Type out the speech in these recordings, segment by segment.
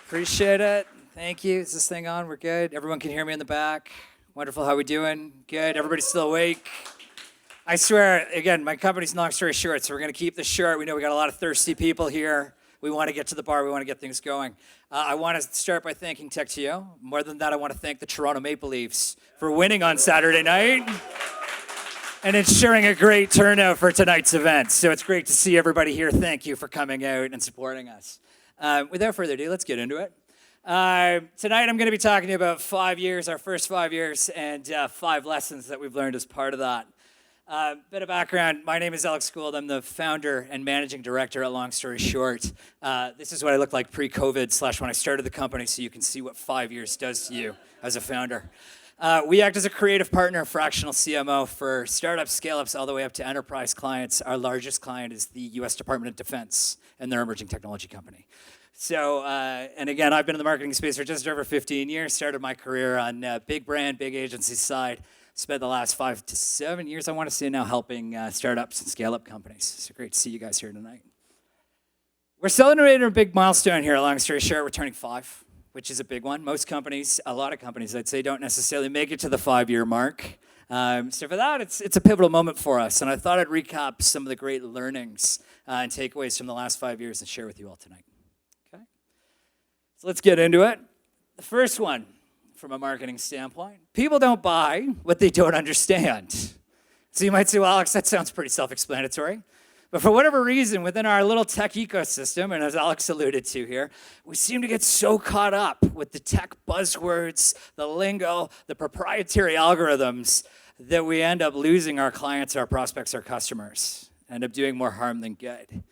Appreciate it. Thank you. Is this thing on? We're good. Everyone can hear me in the back. Wonderful. How we doing? Good. Everybody still awake? I swear, again, my company's long story short, so we're going to keep this short. We know we got a lot of thirsty people here. We want to get to the bar. We want to get things going. I want to start by thanking TechTO. More than that, I want to thank the Toronto Maple Leafs for winning on Saturday night and ensuring a great turnout for tonight's event. So it's great to see everybody here. Thank you for coming out and supporting us. Without further ado, let's get into it. Tonight I'm going to be talking to you about 5 years, our first 5 years, and 5 lessons that we've learned as part of that. Bit of background, my name is Alex Gould. I'm the founder and managing director at Long Story Short. This is what I looked like pre-COVID / when I started the company, so you can see what 5 years does to you as a founder. We act as a creative partner, fractional CMO for startups, scale-ups, all the way up to enterprise clients. Our largest client is the U.S. Department of Defense and their emerging technology company. So, and again, I've been in the marketing space for just over 15 years, started my career on big brand, big agency side, spent the last 5 to 7 years, I want to say now, helping startups and scale-up companies. So great to see you guys here tonight. We're celebrating a big milestone here, long story short, we're turning 5. Which is a big one. Most companies, a lot of companies, I'd say, don't necessarily make it to the 5-year mark. So for that, it's a pivotal moment for us. And I thought I'd recap some of the great learnings and takeaways from the last 5 years and share with you all tonight. Okay? So let's get into it. The first one, from a marketing standpoint, people don't buy what they don't understand. So you might say, well, Alex, that sounds pretty self-explanatory. But for whatever reason, within our little tech ecosystem, and as Alex alluded to here, we seem to get so caught up with the tech buzzwords, the lingo, the proprietary algorithms, that we end up losing our clients, our prospects, our customers, end up doing more harm than good.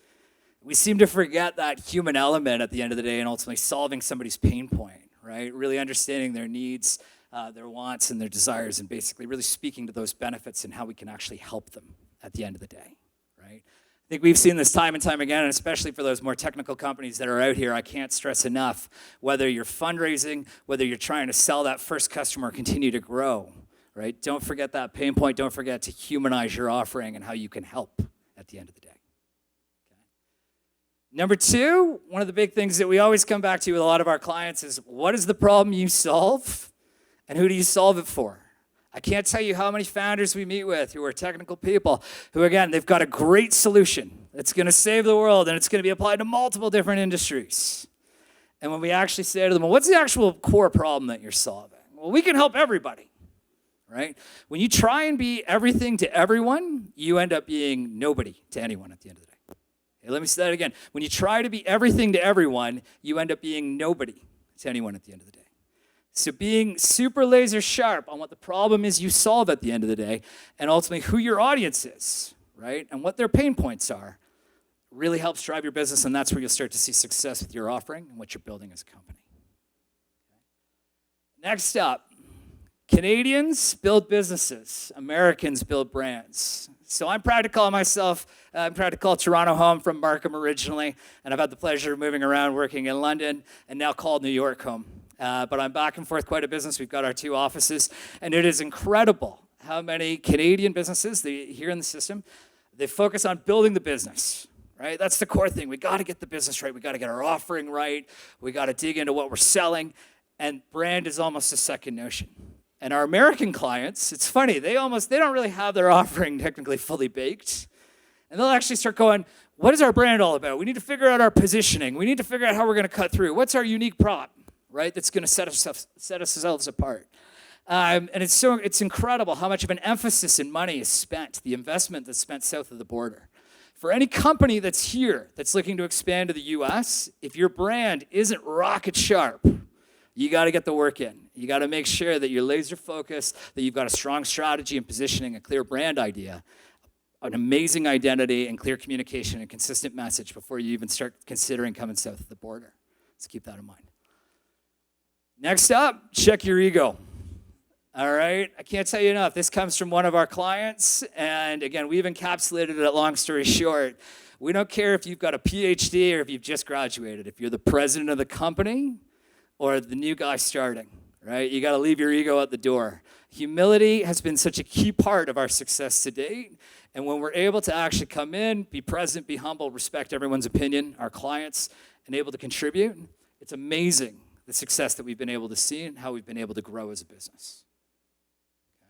We seem to forget that human element at the end of the day and ultimately solving somebody's pain point, right? Really understanding their needs, their wants, and their desires, and basically really speaking to those benefits and how we can actually help them at the end of the day, right? I think we've seen this time and time again, and especially for those more technical companies that are out here, I can't stress enough, whether you're fundraising, whether you're trying to sell that first customer, continue to grow, right? Don't forget that pain point. Don't forget to humanize your offering and how you can help at the end of the day. Okay. Number 2, one of the big things that we always come back to with a lot of our clients is, what is the problem you solve, and who do you solve it for? I can't tell you how many founders we meet with who are technical people who, again, they've got a great solution that's going to save the world and it's going to be applied to multiple different industries. And when we actually say to them, well, what's the actual core problem that you're solving? Well, we can help everybody, right? When you try and be everything to everyone, you end up being nobody to anyone at the end of the day. Okay, let me say that again. When you try to be everything to everyone, you end up being nobody to anyone at the end of the day. So being super laser sharp on what the problem is you solve at the end of the day, and ultimately who your audience is, right? And what their pain points are, really helps drive your business, and that's where you'll start to see success with your offering and what you're building as a company. Next up, Canadians build businesses, Americans build brands. So I'm proud to call Toronto home, from Markham originally, and I've had the pleasure of moving around, working in London, and now called New York home. But I'm back and forth quite a business. We've got our 2 offices, and it is incredible how many Canadian businesses here in the system, they focus on building the business, right? That's the core thing. We got to get the business right. We got to get our offering right. We got to dig into what we're selling, and brand is almost a second notion. And our American clients, it's funny, they don't really have their offering technically fully baked, and they'll actually start going, what is our brand all about? We need to figure out our positioning. We need to figure out how we're going to cut through. What's our unique prop? Right, that's going to set ourselves apart. And it's incredible how much of an emphasis and money is spent, the investment that's spent south of the border. For any company that's here, that's looking to expand to the US, if your brand isn't rocket sharp, you got to get the work in. You got to make sure that you're laser focused, that you've got a strong strategy and positioning, a clear brand idea, an amazing identity, and clear communication and consistent message before you even start considering coming south of the border. Let's keep that in mind. Next up, check your ego. All right, I can't tell you enough. This comes from one of our clients, and again, we've encapsulated it at Long Story Short. We don't care if you've got a PhD or if you've just graduated. If you're the president of the company or the new guy starting, right? You got to leave your ego at the door. Humility has been such a key part of our success to date, and when we're able to actually come in, be present, be humble, respect everyone's opinion, our clients, and able to contribute, It's amazing the success that we've been able to see and how we've been able to grow as a business. Okay.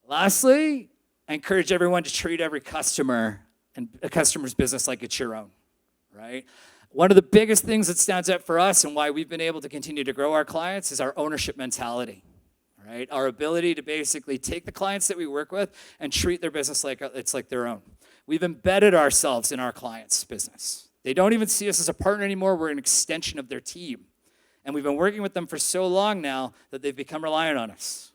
Lastly, I encourage everyone to treat every customer and a customer's business like it's your own, right? One of the biggest things that stands out for us and why we've been able to continue to grow our clients is our ownership mentality, right? Our ability to basically take the clients that we work with and treat their business like it's like their own. We've embedded ourselves in our clients' business. They don't even see us as a partner anymore. We're an extension of their team. And we've been working with them for so long now that they've become reliant on us.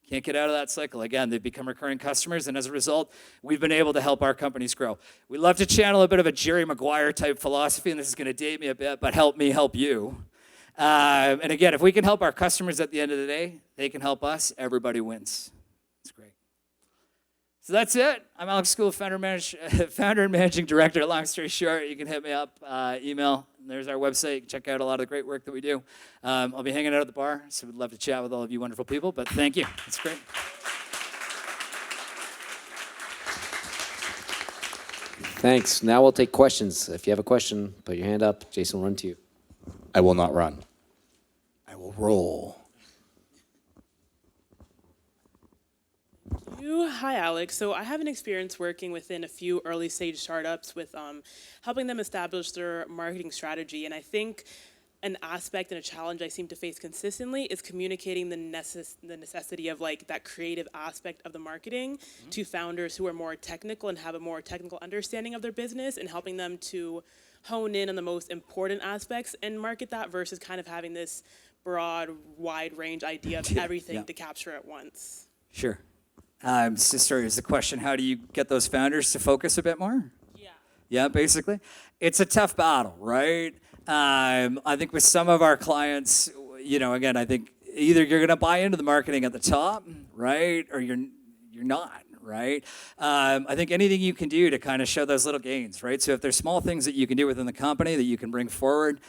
Can't get out of that cycle. Again, they've become recurring customers, and as a result, we've been able to help our companies grow. We love to channel a bit of a Jerry Maguire type philosophy, and this is going to date me a bit, but help me help you. And again, if we can help our customers at the end of the day, they can help us. Everybody wins. It's great. So that's it. I'm Alex Gould, Founder and Managing Director. Long story short, you can hit me up, email. There's our website. You can check out a lot of the great work that we do. I'll be hanging out at the bar, so we'd love to chat with all of you wonderful people. But thank you. It's great. Thanks. Now we'll take questions. If you have a question, put your hand up. Jason will run to you. I will not run. I will roll. Hi, Alex. So I have an experience working within a few early stage startups with helping them establish their marketing strategy. And I think an aspect and a challenge I seem to face consistently is communicating the necessity of like that creative aspect of the marketing to founders who are more technical and have a more technical understanding of their business, and helping them to hone in on the most important aspects and market that versus kind of having this broad, wide range idea of everything to capture at once. Sure. Sister, is the question, how do you get those founders to focus a bit more? Yeah. Yeah, basically. It's a tough battle, right? I think with some of our clients, again, I think either you're going to buy into the marketing at the top, right? Or you're not, right? I think anything you can do to kind of show those little gains, right? So if there's small things that you can do within the company that you can bring forward,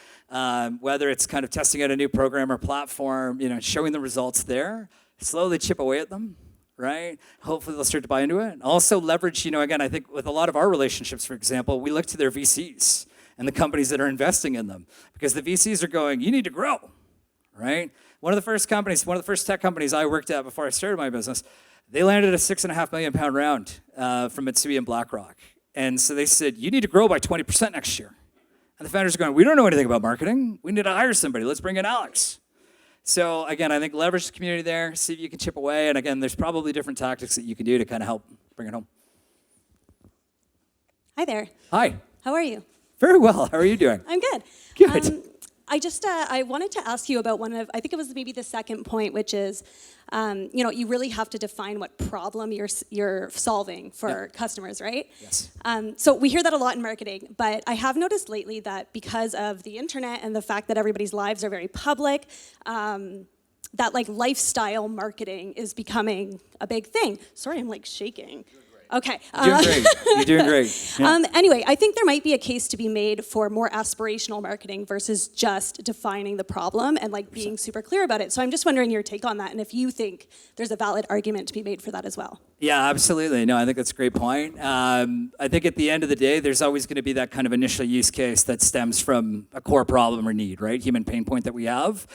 whether it's kind of testing out a new program or platform, showing the results there, slowly chip away at them. Right? Hopefully they'll start to buy into it. Also leverage, again, I think with a lot of our relationships, for example, we look to their VCs and the companies that are investing in them, because the VCs are going, you need to grow, right? One of the first tech companies I worked at before I started my business, they landed a £6.5 million round from Mitsui and BlackRock. And so they said, you need to grow by 20% next year. And the founders are going, we don't know anything about marketing. We need to hire somebody. Let's bring in Alex. So again, I think leverage the community there, see if you can chip away. And again, there's probably different tactics that you can do to kind of help bring it home. Hi there. Hi. How are you? Very well. How are you doing? I'm good. Good. I wanted to ask you about I think it was maybe the second point, which is, you really have to define what problem you're solving for customers, right? Yes. So we hear that a lot in marketing, but I have noticed lately that because of the internet and the fact that everybody's lives are very public, that like lifestyle marketing is becoming a big thing. Sorry, I'm like shaking. Okay. You're doing great. You're doing great. Yeah. Anyway, I think there might be a case to be made for more aspirational marketing versus just defining the problem and like being super clear about it. So I'm just wondering your take on that, and if you think there's a valid argument to be made for that as well. Yeah, absolutely. No, I think that's a great point. I think at the end of the day, there's always going to be that kind of initial use case that stems from a core problem or need, right? Human pain point that we have.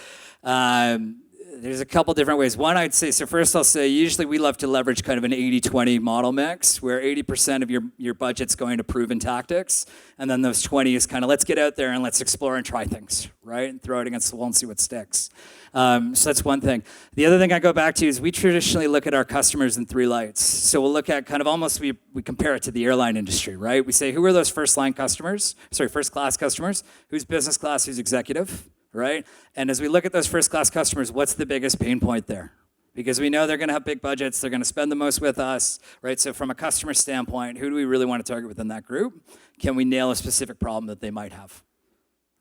There's a couple different ways. One, I'd say, so first I'll say, usually we love to leverage kind of an 80-20 model mix, where 80% of your budget's going to proven tactics, and then those 20 is kind of, let's get out there and let's explore and try things, right? And throw it against the wall and see what sticks. So that's one thing. The other thing I go back to is we traditionally look at our customers in three lights. So we'll look at kind of almost, we compare it to the airline industry, right? We say, who are those first class customers? Who's business class, who's executive? Right? And as we look at those first-class customers, what's the biggest pain point there? Because we know they're going to have big budgets, they're going to spend the most with us, right? So from a customer standpoint, who do we really want to target within that group? Can we nail a specific problem that they might have?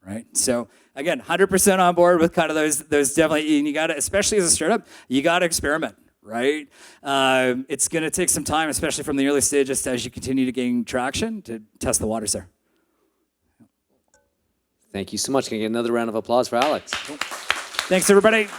Right? So again, 100% on board with kind of those definitely, and you got to, especially as a startup, you got to experiment, right? It's going to take some time, especially from the early stages, as you continue to gain traction, to test the waters there. Thank you so much. Can I get another round of applause for Alex? Thanks, everybody.